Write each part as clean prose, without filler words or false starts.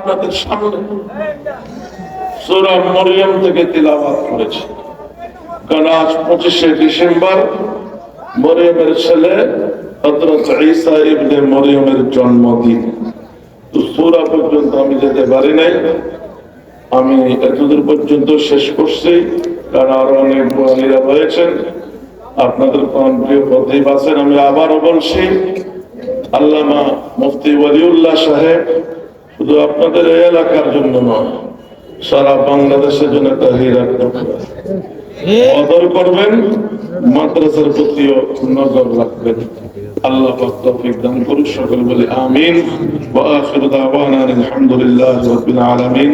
আপনাদের সামনে সূরা মরিয়ম থেকে তিলাওয়াত করেছি। কারণ আজ 25শে ডিসেম্বর মরিয়মের ছেলে হযরত ঈসা ইবনে মরিয়মের জন্মদিন। তো সূরা পর্যন্ত আমি যেতে পারি নাই, আমি এতদূর পর্যন্ত শেষ করছি। কারণ আরো অনেক বয়ানীরা হয়েছেন, আপনাদের কোন প্রিয় খতিব আছেন। আমি আবারও বলছি, আল্লামা মুফতি ওয়ালিউল্লাহ সাহেব শুধু আপনাদের এই এলাকার জন্য নয়, সারা বাংলাদেশের জন্য একটা হীরার টুকরা। কদর করবেন, মাদ্রাসার প্রতিও নজর রাখবেন। আল্লাহ পাক তৌফিক দান করুন। সকল বলি আমিন। ওয়া আখিরু দাওয়ানা আলহামদুলিল্লাহি রাব্বিল আলামিন।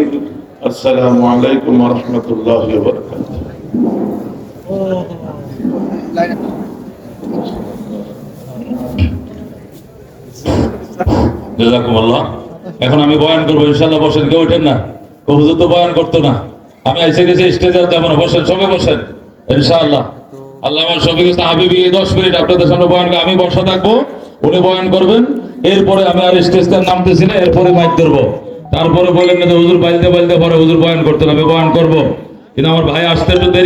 আসসালামু আলাইকুম ওয়া রাহমাতুল্লাহি ওয়া বারাকাতুহু। জাযাকুমুল্লাহ। এখন আমি বয়ান করবো, ইনশাআল্লাহ। বসেন, কেউ ওঠেন না। হুজুর তো বয়ান করতো না, আমি এসে গেছি স্টেজে। তেমন বসেন, সবাই বসেন ইনশাআল্লাহ। আল্লামা শফিক ইসলাম হাবিবি 10 মিনিট আপনাদের সামনে বয়ান, আমি বসা থাকবো, উনি বয়ান করবেন। এরপরে আমি আর স্টেজ থেকে নামতেছি না, এরপরে মাইক ধরবো। তারপরে বলেন না যে হুজুর বাইলতে বাইলতে পরে হুজুর বয়ান করতেন, আমি বয়ান করবো। কিন্তু আমার ভাই আসতে একটু দেরি।